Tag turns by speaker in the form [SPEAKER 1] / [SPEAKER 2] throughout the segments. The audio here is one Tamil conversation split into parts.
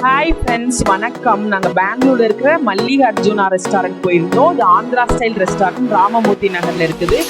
[SPEAKER 1] ஹாய் ஃப்ரெண்ட்ஸ், வணக்கம். நாங்கள் பெங்களூர்ல இருக்கிற மல்லிகா அர்ஜுனா ரெஸ்டாரண்ட் போயிருந்தோம். இது ஆந்திரா ஸ்டைல் ரெஸ்டாரண்ட், ராமமூர்த்தி நகர்ல இருக்குது.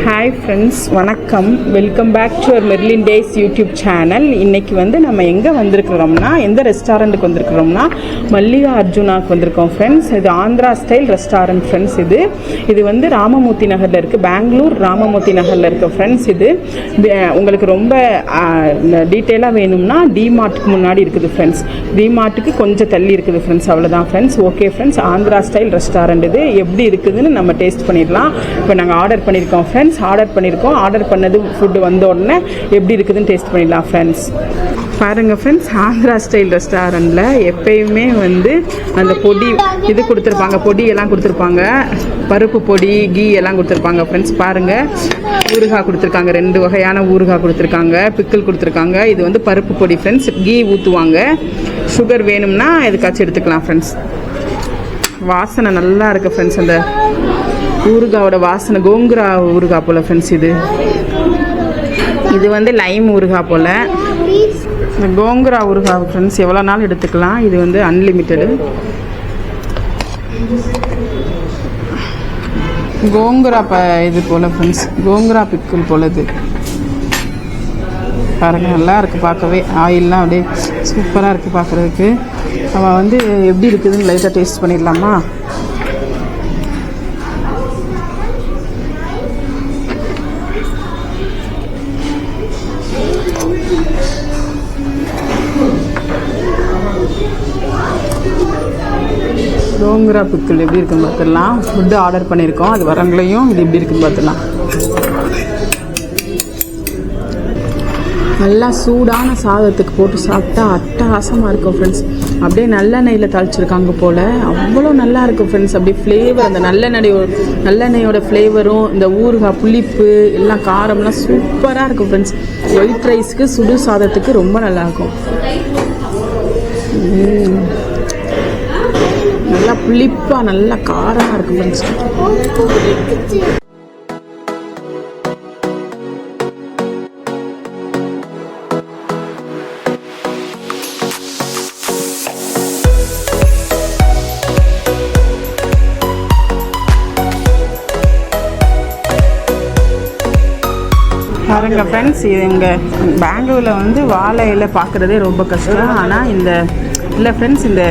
[SPEAKER 1] ஹாய் ஃப்ரெண்ட்ஸ், வணக்கம். Welcome back to our Merlin days YouTube channel. இன்றைக்கி நம்ம எங்கே வந்திருக்கிறோம்னா, எந்த ரெஸ்டாரண்ட்டுக்கு வந்திருக்கிறோம்னா, மல்லிகா அர்ஜுனாவுக்கு வந்திருக்கோம் ஃப்ரெண்ட்ஸ். இது ஆந்திரா ஸ்டைல் ரெஸ்டாரண்ட் ஃப்ரெண்ட்ஸ். இது ராமமூர்த்தி நகரில் இருக்குது, பெங்களூர் ராமமூர்த்தி நகரில் இருக்க ஃப்ரெண்ட்ஸ். இது உங்களுக்கு ரொம்ப டீட்டெயிலாக வேணும்னா டிமார்ட்டுக்கு முன்னாடி இருக்குது ஃப்ரெண்ட்ஸ். டிமார்ட்டுக்கு கொஞ்சம் தள்ளி இருக்குது ஃப்ரெண்ட்ஸ். அவ்வளோதான் friends. Okay friends, Andhra style restaurant இது எப்படி இருக்குதுன்னு நம்ம டேஸ்ட் பண்ணிடலாம். இப்போ நாங்கள் ஆர்டர் பண்ணியிருக்கோம் ஃப்ரெண்ட்ஸ். ஆர்டர் பண்ணது ஃபுட்டு வந்த உடனே எப்படி இருக்குதுன்னு டேஸ்ட் பண்ணிடலாம் ஃப்ரெண்ட்ஸ். பாருங்கள் ஃப்ரெண்ட்ஸ், ஆந்திரா ஸ்டைல் ரெஸ்டாரண்ட்டில் எப்பயுமே அந்த பொடி இது கொடுத்துருப்பாங்க, பொடியெல்லாம் கொடுத்துருப்பாங்க, பருப்பு பொடி, கீ எல்லாம் கொடுத்துருப்பாங்க ஃப்ரெண்ட்ஸ். பாருங்கள், ஊறுகாய் கொடுத்துருக்காங்க, 2 வகையான ஊறுகாய் கொடுத்துருக்காங்க, பிக்கிள் கொடுத்துருக்காங்க. இது பருப்பு பொடி ஃப்ரெண்ட்ஸ். கீ ஊற்றுவாங்க. சுகர் வேணும்னா எதுக்காச்சும் எடுத்துக்கலாம் ஃப்ரெண்ட்ஸ். வாசனை நல்லா இருக்குது ஃப்ரெண்ட்ஸ். அந்த ஊறுகாவோட வாசனை கோங்குரா ஊறுகாய் போல் ஃப்ரெண்ட்ஸ். இது லைம் ஊறுகாய் போல். இந்த கோங்குரா ஊறுகாய் ஃப்ரெண்ட்ஸ் எவ்வளோ நாள் எடுத்துக்கலாம். இது அன்லிமிட்டடு. கோங்குரா இது போல் ஃப்ரெண்ட்ஸ், கோங்குரா பிக்கிள் போல். இது பாருங்கள், நல்லா இருக்குது பார்க்கவே. ஆயிலெலாம் அப்படியே சூப்பராக இருக்குது பார்க்குறதுக்கு. அவன் எப்படி இருக்குதுன்னு லைட்டாக டேஸ்ட் பண்ணிடலாமா? கோங்குரா பிக்கிள் எப்படி இருக்குன்னு பார்த்துடலாம். ஃபுட்டு ஆர்டர் பண்ணியிருக்கோம், அது வரங்களையும் இது எப்படி இருக்குன்னு பார்த்துடலாம். நல்லா சூடான சாதத்துக்கு போட்டு சாப்பிட்டா அட்டகாசமாக இருக்கும் ஃப்ரெண்ட்ஸ். அப்படியே நல்லெண்ணெயில் தாளிச்சிருக்காங்க போல், அவ்வளோ நல்லா இருக்கும் ஃப்ரெண்ட்ஸ். அப்படியே ஃப்ளேவர், அந்த நல்லெண்ணெயோட ஃப்ளேவரும், இந்த ஊறுகாய் புளிப்பு எல்லாம் காரம்லாம் சூப்பராக இருக்கும் ஃப்ரெண்ட்ஸ். ஒயிட் ரைஸ்க்கு சுடு சாதத்துக்கு ரொம்ப நல்லாயிருக்கும். நல்லா புளிப்பாக நல்லா காரமாக இருக்கும் ஃப்ரெண்ட்ஸ். பாருங்க ஃப்ரெண்ட்ஸ், இங்கே பெங்களூரில் வாழை இலை பார்க்குறதே ரொம்ப கஷ்டம். ஆனால் இல்லை ஃப்ரெண்ட்ஸ், இந்த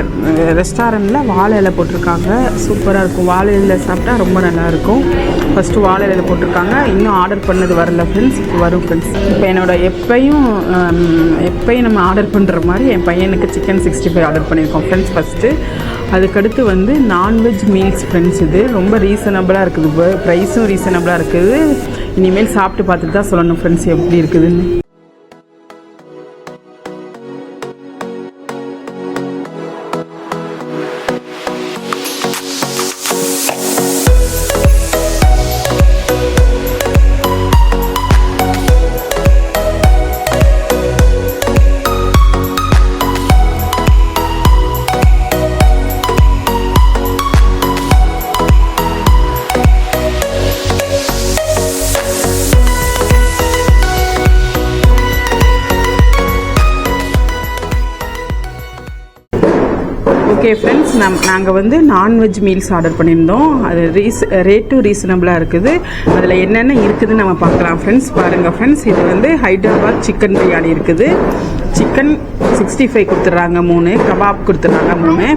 [SPEAKER 1] ரெஸ்டாரண்ட்டில் வாழை இலை போட்டிருக்காங்க. சூப்பராக இருக்கும். வாழை இலை சாப்பிட்டா ரொம்ப நல்லாயிருக்கும். ஃபஸ்ட்டு வாழை இலை போட்டிருக்காங்க. இன்னும் ஆர்டர் பண்ணது வரல ஃப்ரெண்ட்ஸ், இப்போ வரும் ஃப்ரெண்ட்ஸ். இப்போ எப்பயும் நம்ம ஆர்டர் பண்ணுற மாதிரி என் பையனுக்கு சிக்கன் 65 ஆர்டர் பண்ணியிருக்கோம் ஃப்ரெண்ட்ஸ் ஃபஸ்ட்டு. அதுக்கடுத்து நான்வெஜ் மீல்ஸ் ஃப்ரெண்ட்ஸ். இது ரொம்ப ரீசனபிளாக இருக்குது, ப்ரைஸும் ரீசனபிளாக இருக்குது. இனிமேல் சாப்பிட்டு பார்த்துட்டு தான் சொல்லணும் ஃப்ரெண்ட்ஸ் எப்படி இருக்குதுன்னு. ஓகே ஃப்ரெண்ட்ஸ், நாங்கள் நான்வெஜ் மீல்ஸ் ஆர்டர் பண்ணியிருந்தோம். அது ரேட்டும் ரீசனபிளாக இருக்குது. அதில் என்னென்ன இருக்குதுன்னு நம்ம பார்க்கலாம் ஃப்ரெண்ட்ஸ். பாருங்கள் ஃப்ரெண்ட்ஸ், இது ஹைதராபாத் சிக்கன் பிரியாணி இருக்குது. சிக்கன் 65 கொடுத்துட்றாங்க 3, கபாப் கொடுத்துட்றாங்க 3.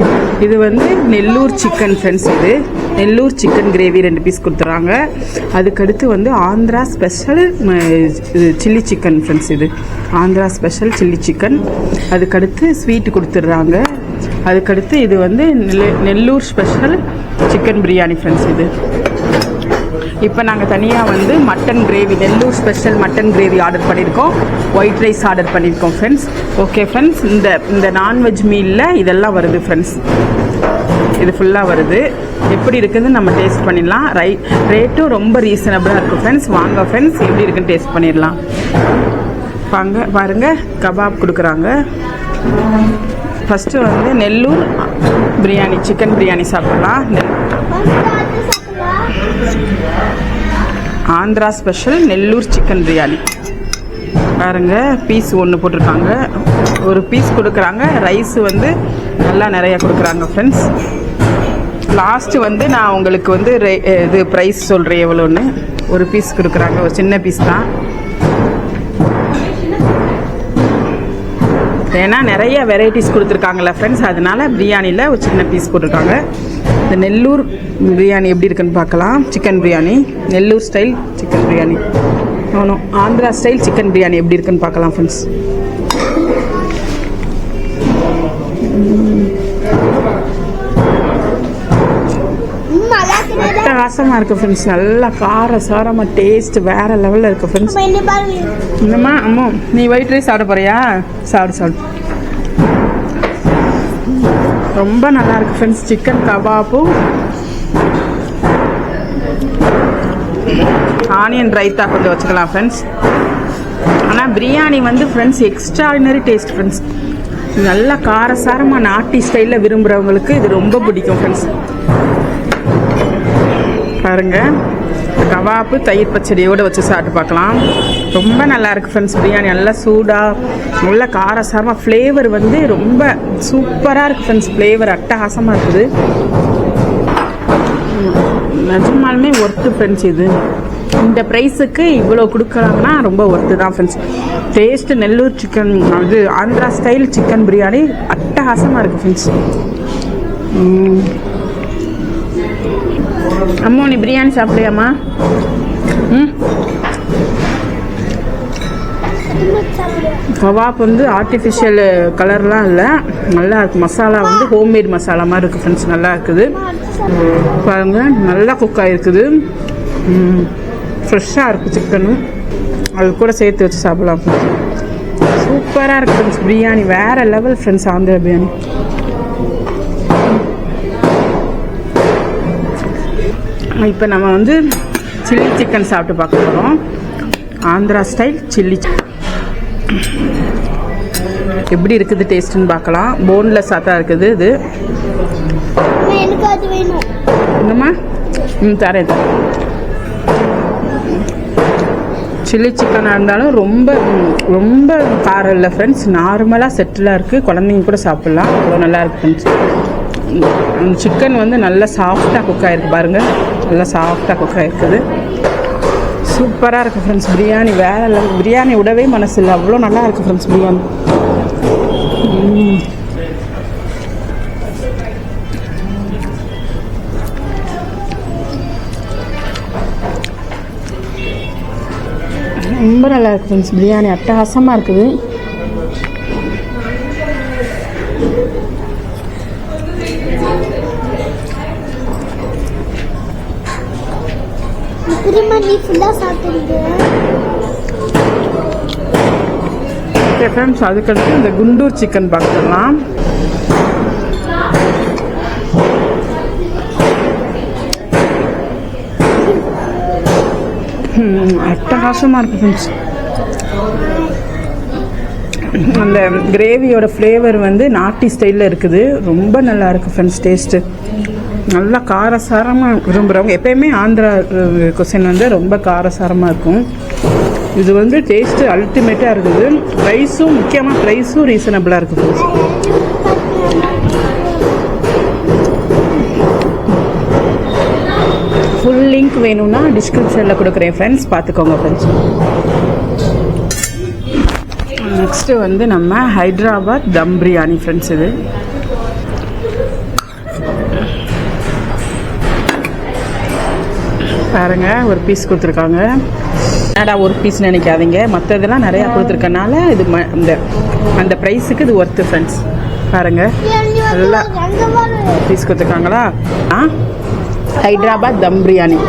[SPEAKER 1] இது வந்து நெல்லூர் சிக்கன் ஃப்ரெண்ட்ஸ். இது நெல்லூர் சிக்கன் கிரேவி 2 பீஸ் கொடுத்துட்றாங்க. அதுக்கடுத்து வந்து Andhra special chilli chicken friends. இது ஆந்திரா ஸ்பெஷல் சில்லி சிக்கன். அதுக்கடுத்து ஸ்வீட் கொடுத்துட்றாங்க. அதுக்கடுத்து இது வந்து Nellore special chicken biryani friends. இது இப்போ நாங்கள் தனியாக வந்து mutton gravy, Nellore special mutton gravy order பண்ணியிருக்கோம். ஒயிட் ரைஸ் ஆர்டர் பண்ணியிருக்கோம் ஃப்ரெண்ட்ஸ். ஓகே ஃப்ரெண்ட்ஸ், இந்த நான்வெஜ் மீலில் இதெல்லாம் வருது ஃப்ரெண்ட்ஸ். இது ஃபுல்லாக வருது. எப்படி இருக்குதுன்னு நம்ம டேஸ்ட் பண்ணிடலாம். ரேட்டும் ரொம்ப ரீசனபிளாக இருக்கும் ஃப்ரெண்ட்ஸ். வாங்க ஃப்ரெண்ட்ஸ், எப்படி இருக்குன்னு டேஸ்ட் பண்ணிடலாம். வாங்க பாருங்கள், கபாப் கொடுக்குறாங்க. ஃபஸ்ட்டு வந்து நெல்லூர் பிரியாணி, சிக்கன் பிரியாணி சாப்பிடலாம். ஆந்திரா ஸ்பெஷல் நெல்லூர் சிக்கன் பிரியாணி பாருங்க. பீஸ் ஒன்று போட்டிருக்காங்க, ஒரு பீஸ் கொடுக்குறாங்க. ரைஸ் வந்து நல்லா நிறைய கொடுக்குறாங்க ஃப்ரெண்ட்ஸ். லாஸ்ட்டு வந்து நான் உங்களுக்கு வந்து இது ப்ரைஸ் சொல்கிறேன் எவ்வளோன்னு. ஒரு பீஸ் கொடுக்குறாங்க, ஒரு சின்ன பீஸ் தான். ஏன்னா நிறைய வெரைட்டிஸ் கொடுத்துருக்காங்கல்ல ஃப்ரெண்ட்ஸ், அதனால பிரியாணியில் ஒரு சின்ன பீஸ் போட்டிருக்காங்க. இந்த நெல்லூர் பிரியாணி எப்படி இருக்குன்னு பார்க்கலாம். Chicken biryani, Nellore style chicken biryani, Andhra style chicken biryani எப்படி இருக்குன்னு பார்க்கலாம் ஃப்ரெண்ட்ஸ். அட்டகாசமாக இருக்குது ஃப்ரெண்ட்ஸ். நல்லா கார சாரமாக டேஸ்ட் வேறு லெவலில் இருக்குது ஃப்ரெண்ட்ஸ். என்னம்மா அம்மா, நீ ஒயிட் ரைஸ் சாப்பிட போறியா? சாப்பிடு. ரொம்ப நல்லா இருக்குது ஃப்ரெண்ட்ஸ். சிக்கன் கபாப்பும் ஆனியன் ரைத்தா கொஞ்சம் வச்சுக்கலாம் ஃப்ரெண்ட்ஸ். ஆனால் பிரியாணி வந்து ஃப்ரெண்ட்ஸ் எக்ஸ்ட்ராடினரி டேஸ்ட் ஃப்ரெண்ட்ஸ். நல்லா காரசாரமாக நாட்டி ஸ்டைலில் விரும்புகிறவங்களுக்கு இது ரொம்ப பிடிக்கும் ஃப்ரெண்ட்ஸ். பாருங்க, கபாப்பு தயிர் பச்சடியோடு வச்சு சாப்பிட்டு பார்க்கலாம். ரொம்ப நல்லா இருக்குது ஃப்ரெண்ட்ஸ். பிரியாணி நல்லா சூடாக நல்லா காரசாரமாக, ஃப்ளேவர் வந்து ரொம்ப சூப்பராக இருக்குது ஃப்ரெண்ட்ஸ். ஃப்ளேவர் அட்டகாசமாக இருக்குது. நிஜமாலுமே ஒர்த்து ஃப்ரெண்ட்ஸ். இது இந்த ப்ரைஸுக்கு இவ்வளோ கொடுக்குறாங்கன்னா ரொம்ப ஒர்த்து தான் ஃப்ரெண்ட்ஸ். டேஸ்ட்டு நெல்லூர் சிக்கன், அது ஆந்திரா ஸ்டைல் சிக்கன் பிரியாணி அட்டகாசமாக இருக்குது ஃப்ரெண்ட்ஸ். அம்மா, நீ பிரியாணி சாப்பிட்றியாம்மா? கபாப் வந்து ஆர்டிஃபிஷியல் கலர்லாம் இல்லை, நல்லா இருக்குது. மசாலா வந்து ஹோம்மேட் மசாலா மாதிரி இருக்குது ஃப்ரெண்ட்ஸ். நல்லா இருக்குது பாருங்க, நல்லா குக் ஆகிருக்குது. ஃப்ரெஷ்ஷாக இருக்குது சிக்கனும். அது கூட சேர்த்து வச்சு சாப்பிடலாம் ஃப்ரெண்ட்ஸ். சூப்பராக இருக்குது ஃப்ரெண்ட்ஸ். பிரியாணி வேறு லெவல் ஃப்ரெண்ட்ஸ். ஆந்திரா பிரியாணி. இப்போ நம்ம வந்து சில்லி சிக்கன் சாப்பிட்டு பார்க்க போகிறோம். ஆந்திரா ஸ்டைல் சில்லி சிக்கன் எப்படி இருக்குது டேஸ்ட்டுன்னு பார்க்கலாம். போன்லெஸ்ஸாக தான் இருக்குது இது. என்னம்மா? தரேன். சில்லி சிக்கனாக இருந்தாலும் ரொம்ப ரொம்ப காரம் இல்லை ஃப்ரெண்ட்ஸ். நார்மலாக செட்டிலாக இருக்குது. குழந்தைங்க கூட சாப்பிட்லாம். அவ்வளோ நல்லா இருக்குது ஃப்ரெண்ட்ஸ். அந்த சிக்கன் வந்து நல்லா சாஃப்டாக குக் ஆகிருக்கு பாருங்கள். நல்லா சாஃப்டாக குக் ஆகிருக்குது. சூப்பராக இருக்குது ஃப்ரெண்ட்ஸ். பிரியாணி வேறு லெவல். பிரியாணி விடவே மனசு இல்லை, அவ்வளோ நல்லா இருக்குது ஃப்ரெண்ட்ஸ் பிரியாணி. ரொம்ப நல்லா இருக்குது ஃப்ரெண்ட்ஸ். பிரியாணி அட்டகாசமாக இருக்குது. ஃப்ரெண்ட்ஸ், அதுக்கடுத்து இந்த குண்டூர் சிக்கன் பார்த்துடலாம். அட்டகாசமாக இருக்குது ஃப்ரெண்ட்ஸ். அந்த கிரேவியோட ஃப்ளேவர் வந்து நாட்டி ஸ்டைலில் இருக்குது. ரொம்ப நல்லா இருக்குது ஃப்ரெண்ட்ஸ். டேஸ்ட்டு நல்லா காரசாரமாக விரும்புகிறவங்க, எப்போயுமே ஆந்திரா குசைன் வந்து ரொம்ப காரசாரமாக இருக்கும். இது வந்து டேஸ்ட்டு அல்டிமேட்டாக இருக்குது. ப்ரைஸும், முக்கியமாக ப்ரைஸும் ரீசனபிளாக இருக்குது ஃப்ரெண்ட்ஸ். ஃபுல் லிங்க் வேணும்னா டிஸ்கிரிப்ஷனில் கொடுக்குறேன் ஃப்ரெண்ட்ஸ், பார்த்துக்கோங்க ஃப்ரெண்ட்ஸ். நெக்ஸ்ட்டு வந்து நம்ம ஹைதராபாத் தம் பிரியாணி ஃப்ரெண்ட்ஸ். இது பாருங்க, ஒரு பீஸ் கொடுத்துருக்காங்க. என்னடா ஒரு பீஸ் நினைக்காதீங்க, மற்றதெல்லாம் நிறையா கொடுத்துருக்கனால இது அந்த ப்ரைஸுக்கு இது ஒர்த்து ஃப்ரெண்ட்ஸ். பாருங்க, நல்லா பீஸ் கொடுத்துருக்காங்களா. ஹைதராபாத் தம் பிரியாணி.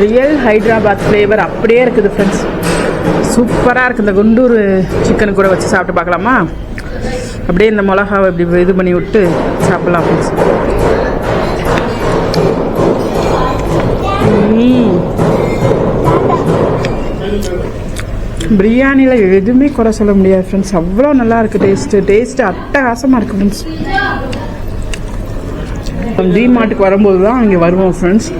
[SPEAKER 1] ரியல் ஹைதராபாத் ஃப்ளேவர் அப்படியே இருக்குது ஃப்ரெண்ட்ஸ். சூப்பராக இருக்குது. இந்த குண்டூர் சிக்கன் கூட வச்சு சாப்பிட்டு பார்க்கலாமா? அப்படியே இந்த மிளகாவை இப்படி இது பண்ணி விட்டு சாப்பிட்லாம் ஃப்ரெண்ட்ஸ். பிரியாணியில் எதுவுமே குறை சொல்ல முடியாது ஃப்ரெண்ட்ஸ். அவ்வளோ நல்லா இருக்குது. டேஸ்ட்டு அட்டகாசமாக இருக்குது ஃப்ரெண்ட்ஸ். டிமார்ட்டுக்கு வரும்போது தான் இங்கே வருவோம் ஃப்ரெண்ட்ஸ்.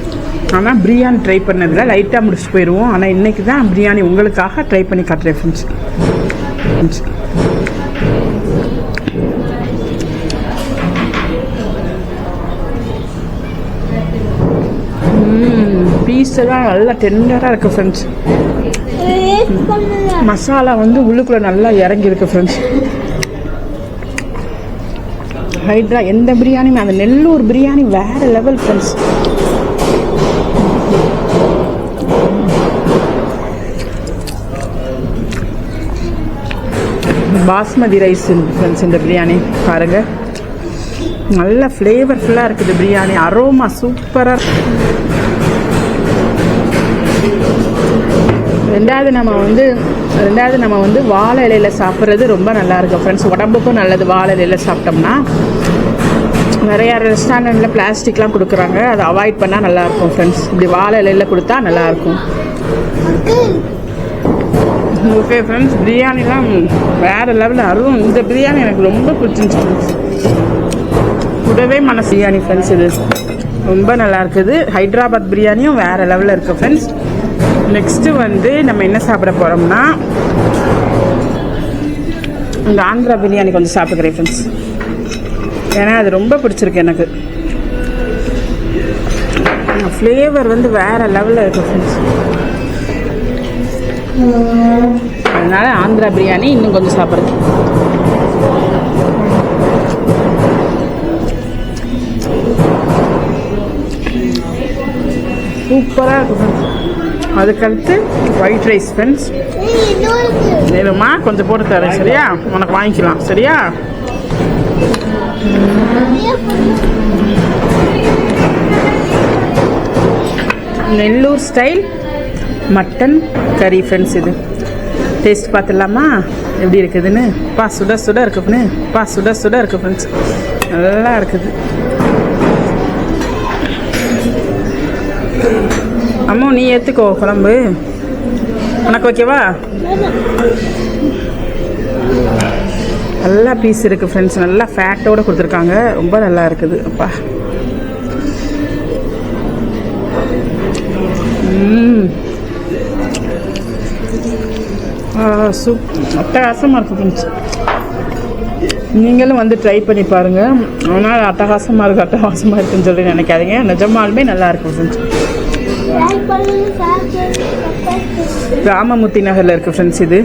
[SPEAKER 1] ஆனால் பிரியாணி ட்ரை பண்ணதில் லைட்டாக முடிச்சுட்டு போயிடுவோம். ஆனால் இன்றைக்கி தான் பிரியாணி உங்களுக்காக ட்ரை பண்ணி காட்டுறேன் ஃப்ரெண்ட்ஸ். பீஸெல்லாம் நல்லா டெண்டராக இருக்குது ஃப்ரெண்ட்ஸ். மசாலா வந்து உள்ளுக்குள்ளே நல்லா இறங்கியிருக்கு ஃப்ரெண்ட்ஸ். எந்த பிரியாணியுமே அந்த நெல்லூர் பிரியாணி வேறு level friends. Basmati rice friends. இந்த பிரியாணி பாருங்கள், நல்ல ஃப்ளேவர்ஃபுல்லாக இருக்குது பிரியாணி. அரோமா சூப்பராக. ரெண்டாவது நம்ம வந்து வாழை இலையில் சாப்பிட்றது ரொம்ப நல்லா இருக்கும் ஃப்ரெண்ட்ஸ். உடம்புக்கும் நல்லது வாழை இலையில் சாப்பிட்டோம்னா. நிறையா ரெஸ்டாரண்ட்டில் பிளாஸ்டிக்லாம் கொடுக்குறாங்க, அதை அவாய்ட் பண்ணால் நல்லாயிருக்கும் ஃப்ரெண்ட்ஸ். இப்படி வாழை இலையில் கொடுத்தா நல்லாயிருக்கும். ஓகே ஃப்ரெண்ட்ஸ், பிரியாணிலாம் வேறு லெவலில். அதுவும் இந்த பிரியாணி எனக்கு ரொம்ப பிடிச்சிருந்துச்சு ஃப்ரெண்ட்ஸ். கூடவே மனசு பிரியாணி ஃப்ரெண்ட்ஸ். இது ரொம்ப நல்லா இருக்குது. ஹைதராபாத் பிரியாணியும் வேறு லெவலில் இருக்குது ஃப்ரெண்ட்ஸ். நெக்ஸ்ட்டு வந்து நம்ம என்ன சாப்பிட போகிறோம்னா, இந்த ஆந்திரா பிரியாணி கொஞ்சம் சாப்பிட்டுக்கிறேன் ஃப்ரெண்ட்ஸ். ஏன்னா அது ரொம்ப பிடிச்சிருக்கு எனக்கு. ஃப்ளேவர் வந்து வேறு லெவலில் இருக்குது ஃப்ரெண்ட்ஸ். அதனால் ஆந்திரா பிரியாணி இன்னும் கொஞ்சம் சாப்பிட்றேன். சூப்பராக இருக்குது ஃப்ரெண்ட்ஸ். அதுக்கடுத்து ஒயிட் ரைஸ் ஃப்ரெண்ட்ஸ். வேணுமா கொஞ்சம் போட்டு தரேன் சரியா? உனக்கு வாங்கிக்கலாம் சரியா? நெல்லூர் ஸ்டைல் மட்டன் கறி ஃப்ரெண்ட்ஸ். இது டேஸ்ட் பார்த்துடலாமா எப்படி இருக்குதுன்னு? சுட சுட இருக்குன்னு. சுட சுட இருக்குது ஃப்ரெண்ட்ஸ். நல்லா இருக்குது. அம்மா நீ ஏற்றுக்கோ குழம்பு, உனக்கு ஓகேவா? நல்லா பீஸ் இருக்குது ஃப்ரெண்ட்ஸ். நல்லா ஃபேட்டோடு கொடுத்துருக்காங்க. ரொம்ப நல்லா இருக்குது. அப்பா அட்டகாசமாக இருக்குது ஃப்ரெண்ட்ஸ். நீங்களும் வந்து ட்ரை பண்ணி பாருங்கள். ஆனால் அட்டகாசமாக இருக்குன்னு சொல்லி நினைக்காதீங்க. நிஜமாலுமே நல்லா இருக்கும் ஃப்ரெண்ட்ஸ். ராமமூர்த்தி நகரில் இருக்குது ஃப்ரெண்ட்ஸ். இது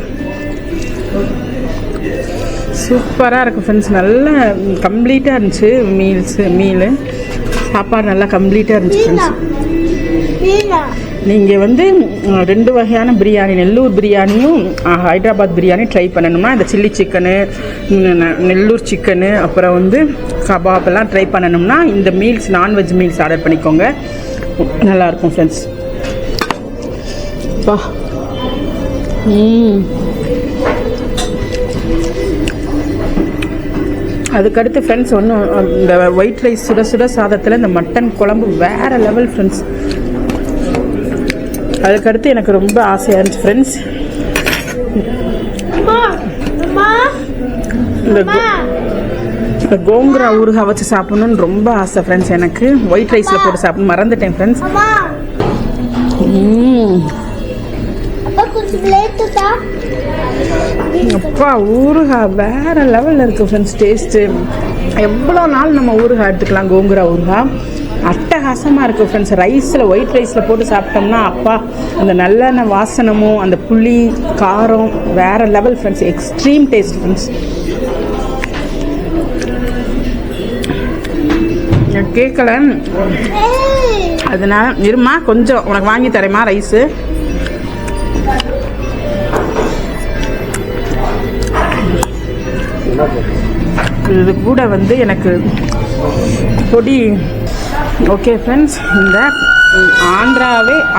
[SPEAKER 1] சூப்பராக இருக்குது ஃப்ரெண்ட்ஸ். நல்லா கம்ப்ளீட்டாக இருந்துச்சு. மீலு சாப்பாடு நல்லா கம்ப்ளீட்டாக இருந்துச்சு ஃப்ரெண்ட்ஸ். நீங்கள் வந்து 2 வகையான பிரியாணி, நெல்லூர் பிரியாணியும் ஹைதராபாத் பிரியாணி ட்ரை பண்ணணுமா? இந்த சில்லி சிக்கனு, நெல்லூர் சிக்கனு, அப்புறம் வந்து கபாப் எல்லாம் ட்ரை பண்ணணும்னா இந்த மீல்ஸ், நான்வெஜ் மீல்ஸ் ஆர்டர் பண்ணிக்கோங்க. நல்லாயிருக்கும் ஃப்ரெண்ட்ஸ். பா அதுக்கடுத்து ஃப்ரெண்ட்ஸ் இந்த ஒயிட் ரைஸ் சுட சுட சாதத்தில் இந்த மட்டன் குழம்பு வேறு லெவல் ஃப்ரெண்ட்ஸ். அதுக்கடுத்து எனக்கு ரொம்ப ஆசையாக இருந்துச்சு ஃப்ரெண்ட்ஸ். இந்த கோங்குரா ஊறுகாய் வச்சு சாப்பிடணும்னு ரொம்ப ஆசை ஃப்ரெண்ட்ஸ் எனக்கு. ஒயிட் ரைஸில் போட்டு சாப்பிடணும் மறந்துட்டேன் ஃப்ரெண்ட்ஸ். அப்பா ஊறுகாய் வேற லெவலில் இருக்குது ஃப்ரெண்ட்ஸ். டேஸ்ட்டு எவ்வளோ நாள் நம்ம ஊறுகாய் எடுத்துக்கலாம். கோங்குரா ஊறுகாய் அட்டகாசம். அட்டகாசமாக இருக்கும் ஃப்ரெண்ட்ஸ். ரைஸில் ஒயிட் ரைஸில் போட்டு சாப்பிட்டோம்னா அப்பா அந்த நல்லெண்ணெய் வாசனமும் அந்த புளி காரம் வேறு level friends. Extreme taste friends. நான் கேட்கல அதனால் இருமா கொஞ்சம் உனக்கு வாங்கி தரேம்மா ரைஸு. இது கூட வந்து எனக்கு பொடி. ஓகே ஃப்ரெண்ட்ஸ், இந்த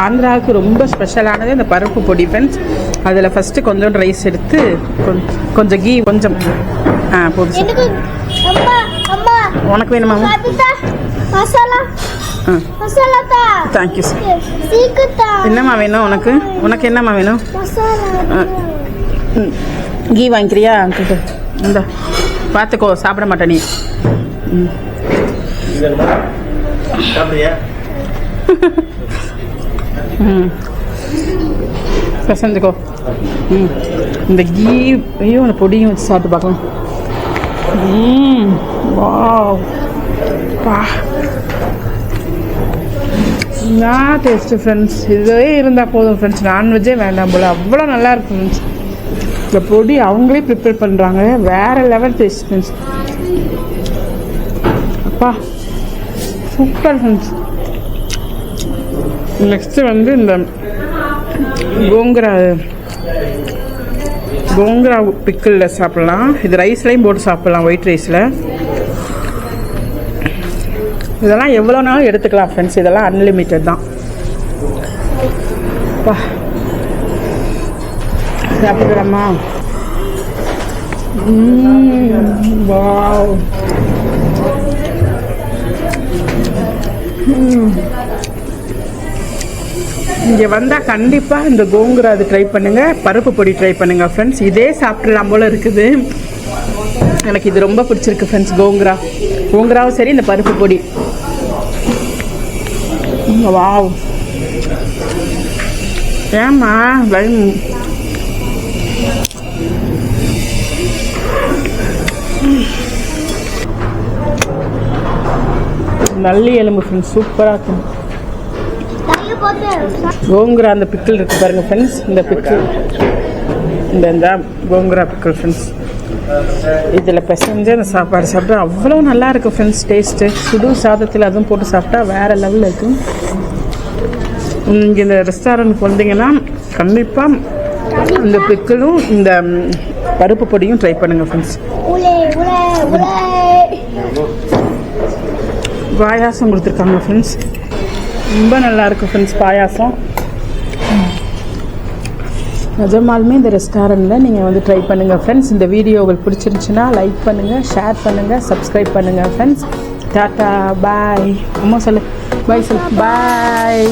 [SPEAKER 1] ஆந்திராவுக்கு ரொம்ப ஸ்பெஷலானது இந்த பருப்பு பொடி ஃப்ரெண்ட்ஸ். அதில் ஃபஸ்ட்டு கொஞ்சம் ரைஸ் எடுத்து கொஞ்சம் கீ கொஞ்சம் போட்டு. உனக்கு வேணுமா? Thank you sir. என்னம்மா வேணும் உனக்கு? உனக்கு என்னம்மா வேணும்? கீ வாங்கிக்கிறியா? இந்த பார்த்துக்கோ, சாப்பிட மாட்டே நீ. பசந்துக்கோ. இந்த கீயும் அந்த பொடியும் வச்சு சாப்பிட்டு பார்க்கலாம். நான் டேஸ்ட்டு ஃப்ரெண்ட்ஸ். இதுவே இருந்தால் போதும் ஃப்ரெண்ட்ஸ், நான்வெஜ்ஜே வேண்டாம் போல், அவ்வளோ நல்லா இருக்கும் ஃப்ரெண்ட்ஸ். இந்த பொடி அவங்களே ப்ரிப்பேர் பண்ணுறாங்க, வேறு லெவல் டேஸ்ட் ஃப்ரெண்ட்ஸ். அப்பா சூப்பர் ஃப்ரெண்ட்ஸ். நெக்ஸ்ட்டு வந்து இந்த கோங்கரா பிக்கிளில் சாப்பிட்லாம். இது ரைஸ்லையும் போட்டு சாப்பிட்லாம், ஒயிட் ரைஸில். இதெல்லாம் எவ்வளோ நாளும் எடுத்துக்கலாம் ஃப்ரெண்ட்ஸ். இதெல்லாம் அன்லிமிட்டட் தான். அப்பா சாப்பிடுறோமா? வாவ். இங்கே வந்தால் கண்டிப்பாக இந்த கோங்குரா அது ட்ரை பண்ணுங்கள், பருப்பு பொடி ட்ரை பண்ணுங்கள் ஃப்ரெண்ட்ஸ். இதே சாப்பிட்லாம் போல் இருக்குது. எனக்கு இது ரொம்ப பிடிச்சிருக்கு ஃப்ரெண்ட்ஸ். கோங்குராவும் சரி, இந்த பருப்பு பொடி. வாவ். ஏம்மா நல்லி எலும்பு ஃப்ரெண்ட்ஸ், சூப்பராக இருக்கும். கோங்குரா அந்த பிக்கிள் இருக்கு பாருங்க ஃப்ரெண்ட்ஸ். இந்த பிக்கிள் இந்த கோங்குரா பிக்கிள் ஃப்ரெண்ட்ஸ். இதில் பிசைஞ்சு அந்த சாப்பாடு சாப்பிட்டா அவ்வளோ நல்லா இருக்கும் ஃப்ரெண்ட்ஸ். டேஸ்ட்டு சுடு சாதத்தில் அதுவும் போட்டு சாப்பிட்டா வேறு லெவலில் இருக்கும். இங்கே இந்த ரெஸ்டாரண்ட்டுக்கு வந்தீங்கன்னா கண்டிப்பாக இந்த பிக்கிளும் இந்த பருப்பு பொடியும் ட்ரை பண்ணுங்கள் ஃப்ரெண்ட்ஸ். பாயாசம் கொடுத்துருக்காங்க ஃப்ரெண்ட்ஸ், ரொம்ப நல்லாயிருக்கு ஃப்ரெண்ட்ஸ் பாயாசம். நிஜமாலுமே இந்த ரெஸ்டாரண்ட்டில் நீங்கள் வந்து ட்ரை பண்ணுங்கள் ஃப்ரெண்ட்ஸ். இந்த வீடியோ உங்களுக்கு பிடிச்சிருந்துச்சுன்னா லைக் பண்ணுங்கள், ஷேர் பண்ணுங்கள், சப்ஸ்கிரைப் பண்ணுங்கள் ஃப்ரெண்ட்ஸ். டாட்டா பாய். அம்மா சொல்லு பாய் சொல்லு. பாய்.